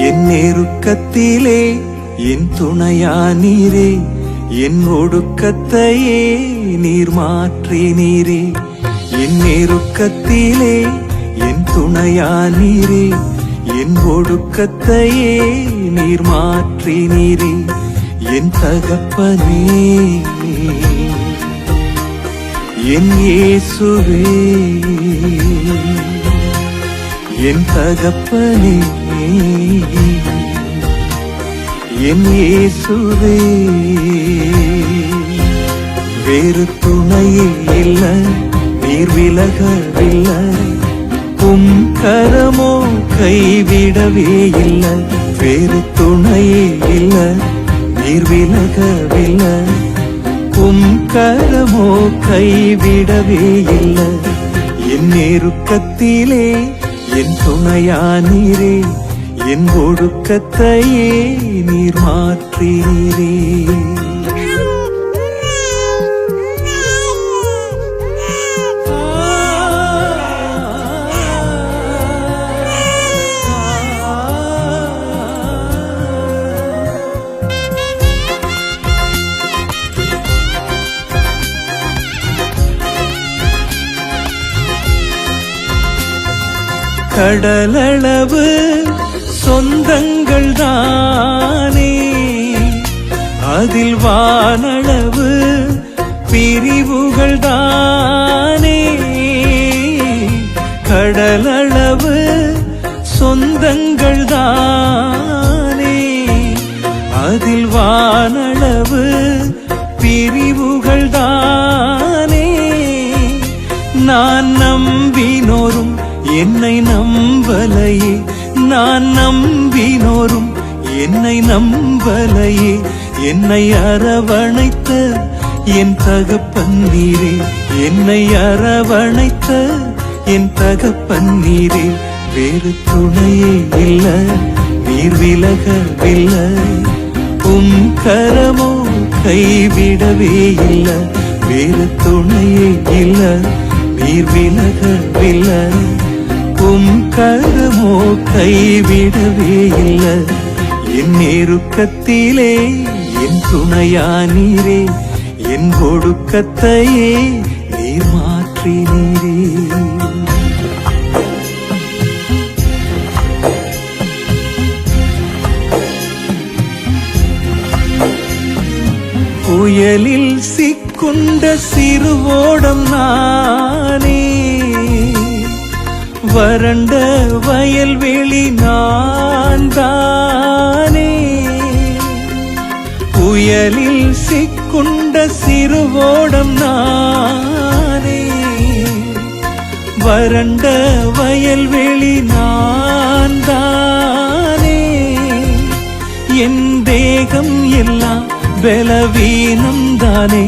என் நெருக்கத்திலே என் துணையானீரே, என் ஒடுக்கத்தையே நீர் மாற்றினீரே. என் நெருக்கத்திலே என் துணையானீரே, என் ஒடுக்கத்தையே நீர் மாற்றினீரே. என் தகப்பனே என் இயேசுவே, என் தகப்பனே என் இயேசுவே. வேறு துணையே இல்ல, நீர் விலகவில்லை, உம் கரமோ கைவிடவே இல்ல. வேறு துணையே இல்ல, நீர் விலகவில்லை, உம் கரமோ கைவிடவே இல்ல. என் நெருக்கத்திலே என் துணையானீரே, என் ஒடுக்கத்தையே நீர் மாற்றினீரே. கடலளவு சொந்தங்கள் தானே, அதில் வானளவு பிரிவுகள் தானே. கடலளவு சொந்தங்கள் தானே, அதில் வானளவு பிரிவுகள் தானே. நான் நம்பினோரும் என்னை நம்பலையே, நான் நம்பினோரும் என்னை நம்பலையே. என்னை அரவணைத்த என் தகப்பன் நீரே, என்னை அரவணைத்த என் தகப்பன் நீரே. வேறு துணையே இல்ல, நீர் விலகவில்லை, உம் கரமோ கைவிடவே இல்ல. வேறு துணையே இல்ல, நீர் விலகவில்லை, உம் கரமோ கைவிடவே இல்ல. என் நெருக்கத்திலே என் துணையானீரே, என் ஒடுக்கத்தையே நீர் மாற்றினீரே. புயலில் சிக்குண்ட சிறுவோடம் நானே, வறண்ட வயல்வெளி நான் தானே. புயலில் சிக்குண்ட சிறுவோடம் நானே, வறண்ட வயல்வெளி நான் தானே. என் தேகம் எல்லாம் பலவீனம் தானே,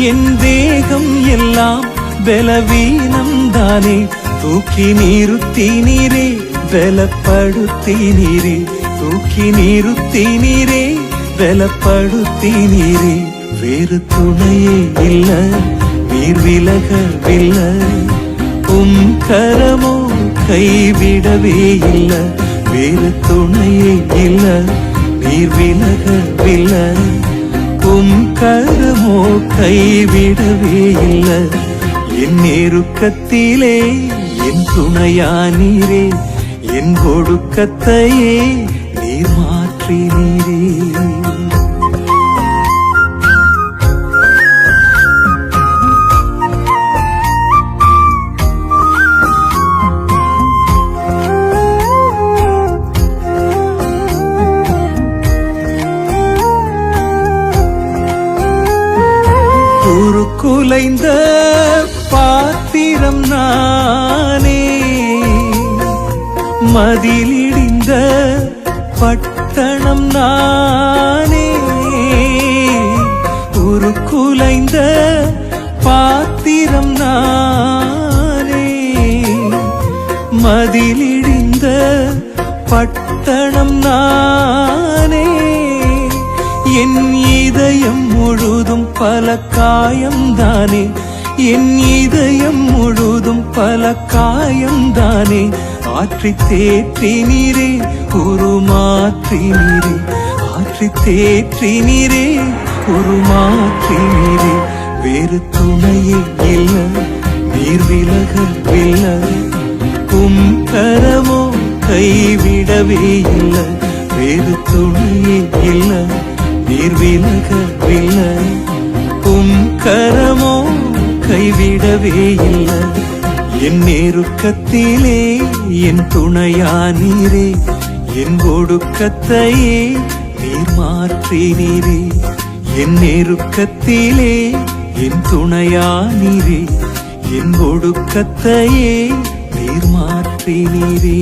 என் தேகம் எல்லாம் பலவீனம் தானே. தூக்கி நிறுத்தினீரே, பலப்படுத்தினீரே, தூக்கி நிறுத்தினீரே, பலப்படுத்தினீரே. வேறு துணையே இல்ல, நீர் விலகவில்லை, கரமோ கைவிடவே இல்ல. வேறு துணையே இல்ல, நீர் விலகவில்லை, கரமோ கைவிடவே இல்ல. என் நெருக்கத்திலே என் துணையானீரே, என் ஒடுக்கத்தையே நீர் மாற்றினீரே. குலைந்த பாத்திரம் நானே, மதிலிடிந்த பட்டணம் நானே. குலைந்த பாத்திரம் நானே, மதிலிடிந்த பட்டணம் நானே. என் இதயம் முழுதும் பல காயம்தானே, என் இதயம் முழுதும் பல காயம்தானே. ஆற்றி தேற்றினீரே, உருமாற்றினீரே, ஆற்றி தேற்றினீரே, உருமாற்றினீரே. வேறு துணையே இல்ல, நீர் விலகவில்லை, கரமோ கைவிடவே இல்ல. வேறு துணையே இல்ல, நீர் விலகவில்லை, கரமோ கைவிடவே இல்ல. என் நெருக்கத்திலே என் துணையானீரே, என் ஒடுக்கத்தையே நீர் மாற்றினீரே. என் நெருக்கத்திலே என் துணையானீரே, என் ஒடுக்கத்தையே நீர் மாற்றினீரே.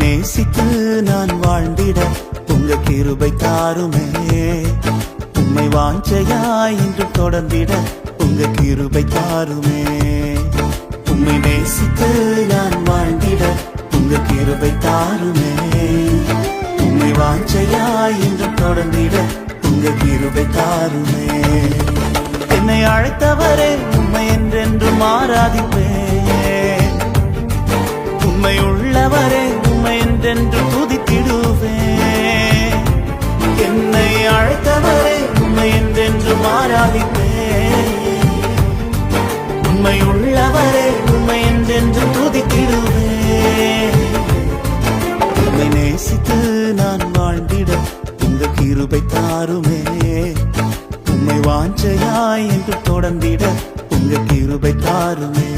நேசித்து நான் வாழ்ந்திட உங்க கிருபை தாருமே. உம்மை வாஞ்சையாய் இன்று தொடர்ந்திட உங்க கிருபை தாருமே. உம்மை நேசித்து நான் வாழ்ந்திட உங்க கிருபை தாருமே. உம்மை வாஞ்சையாய் இன்று தொடர்ந்திட உங்க கிருபை தாருமே. என்னை அழைத்தவரே உம்மை என்றென்றும் ஆராதிப்பேன். உம்மை உள்ளவரே உம்மை என்றென்று துதித்திடுவேன். என்னை அழைத்தவரே உம்மை என்றென்று ஆராதிப்பேன். உம்மை உள்ளவரே உம்மை என்றென்று துதித்திடுவேன். உம்மை நேசித்து நான் வாழ்ந்திட உங்க கிருபை தாருமே. உம்மை வாஞ்சையாய் என்று தொடர்ந்திட உங்க கிருபை தாருமே.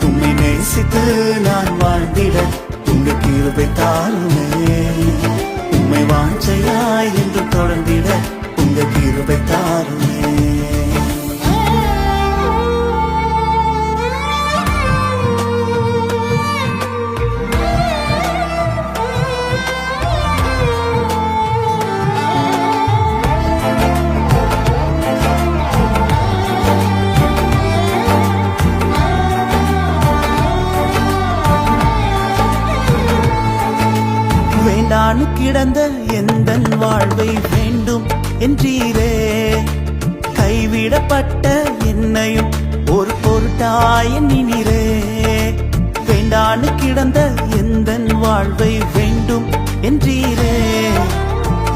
உம்மை நேசித்து நான் வாழ்ந்திட உங்க கிருபை தாருமே. உம்மை வாஞ்சையாய் என்று தொடர்ந்திட உங்க கிருபை தாருமே. வேண்டான்னு கிடந்த எந்தன் வாழ்வை வேண்டும் என்றீரே. கைவிடப்பட்ட என்னையும் ஒரு பொருட்டாய் எண்ணினீரே. வேண்டான்னு கிடந்த எந்தன் வாழ்வை வேண்டும் என்றீரே.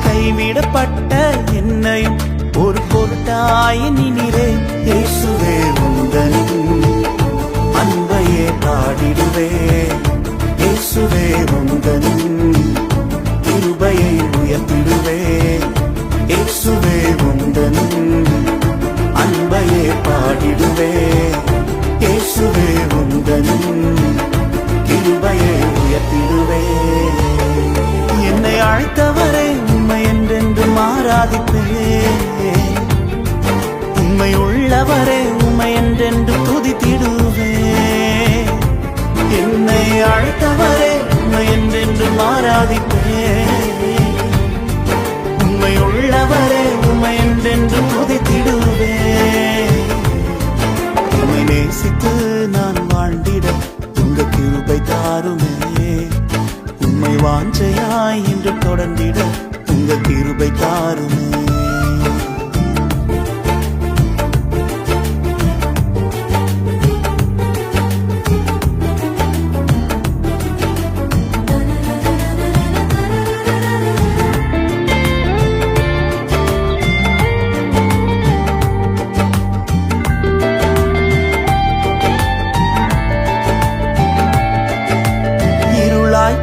கைவிடப்பட்ட என்னையும் ஒரு பொருட்டாய் எண்ணினீரே. இயேசுவே உந்தன் அன்பையே பாடிடுவே. இயேசுவே உந்தன் கிருபையை உயர்த்திடுவே. இயேசுவே உந்தன் அன்பையே பாடிடுவே. இயேசுவே உந்தன் கிருபையை உயர்த்திடுவே. என்னை அழைத்தவரை உண்மை என்றென்றும் ஆராதிப்பே. உண்மை உள்ளவரே உண்மை என்றென்று துதித்திடுவே. என்னை அழைத்தவரே உண்மை என்றென்றும் ஆராதிப்பே. உண்மை உள்ளவரே உண்மை என்றென்று துதித்திடுவே. உம்மை நேசித்து நான் வாழ்ந்திட உங்க கிருபை தாருமே. உம்மை வாஞ்சையாய் என்று தொடர்ந்திட உங்க கிருபை தாருமே.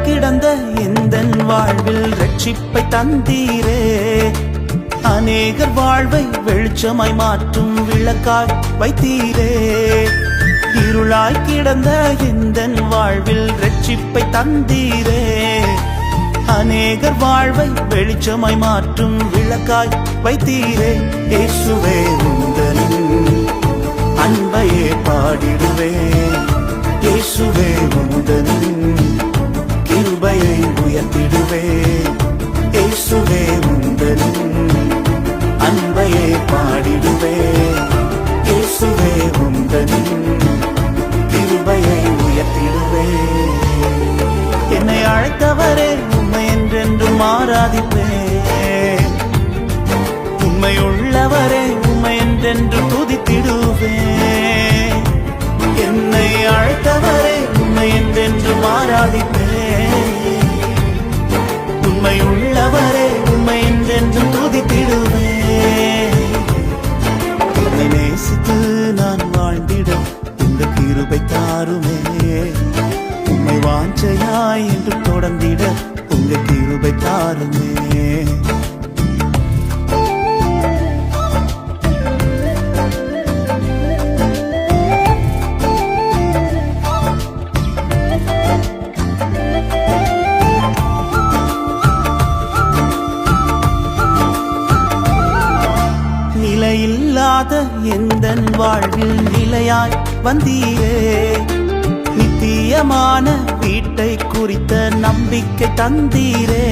கிடந்த எந்தன் வாழ்வில் ரட்சிப்பை தந்தீரே. அநேகர் வாழ்வை வெளிச்சமாய் மாற்றும் விளக்காய் வைத்தீரே. இருளாய் கிடந்த எந்தன் வாழ்வில் ரட்சிப்பை தந்தீரே. அநேகர் வாழ்வை வெளிச்சமாய் மாற்றும் விளக்காய் வைத்தீரே. இயேசுவே உந்தன் அன்பையே பாடிடுவே. இயேசுவே உந்தன் கிருபையை உயர்த்திடுவே. இயேசுவே உந்தன் அன்பையே பாடிடுவே. இயேசுவே உந்தன் கிருபையை உயர்த்திடுவே. என்னை அழைத்தவரே உண்மை என்றென்றும் ஆராதிப்பே. உண்மை உள்ளவரே உண்மை என்றென்று துதித்திடுவே. என்னை அழைத்தவரே உண்மை என்றென்றும் ஆராதிப்பே. உண்மை உள்ளவரே உண்மை என்றென்றும் துதித்திடுவே. உம்மை நேசித்து நான் வாழ்ந்திட உங்க கிருபை தாருமே. உம்மை வாஞ்சையாய் என்று தொடர்ந்திட உங்க கிருபை தாருமே. நிலையில்லாத எந்தன் வாழ்வில் நிலையாய் வந்தீரே. நித்தியமான வீட்டை குறித்த நம்பிக்கை தந்தீரே.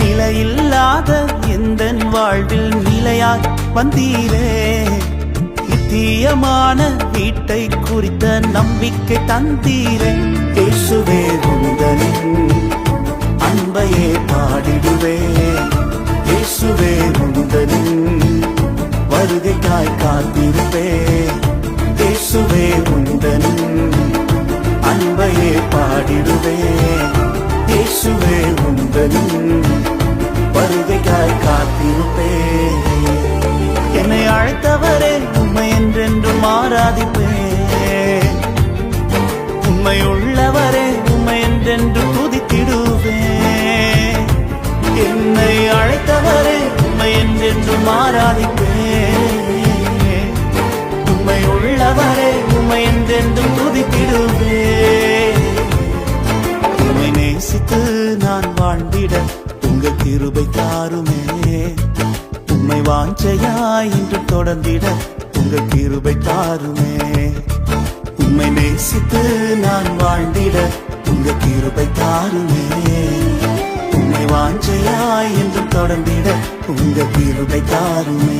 நிலையில்லாத எந்தன் வாழ்வில் நிலையாய் வந்தீரே. நித்தியமான வீட்டை குறித்த நம்பிக்கை தந்தீரே. இயேசுவே உந்தன் அன்பையே பாடிடுவே. இயேசுவே உந்தன் வருகைக்காய் காத்திருப்பே. இயேசுவே உந்தன் அன்பையே பாடிடுவே. இயேசுவே உந்தன் வருகைக்காய் காத்திருப்பே. என்னை அழைத்தவரே உண்மை என்றென்றும் ஆராதிப்பே. உண்மை உள்ளவரே உண்மை என்றென்று துதித்திடுவே. என்னை அழைத்தவரே உண்மை என்றென்றும் ஆராதிப்பே. உண்மை உள்ளவரே உண்மை என்றென்றும் துதித்திடுவே. உம்மை நேசித்து நான் வாழ்ந்திட உங்க கிருபை தாருமே. உம்மை வாஞ்சையாய் என்று தொடர்ந்திட உங்க கிருபை தாருமே. உம்மை நேசித்து நான் வாழ்ந்திட உங்க கிருபை தாருமே. உம்மை வாஞ்சையாய் என்று தொடர்ந்திட உங்க கிருபை தாருமே.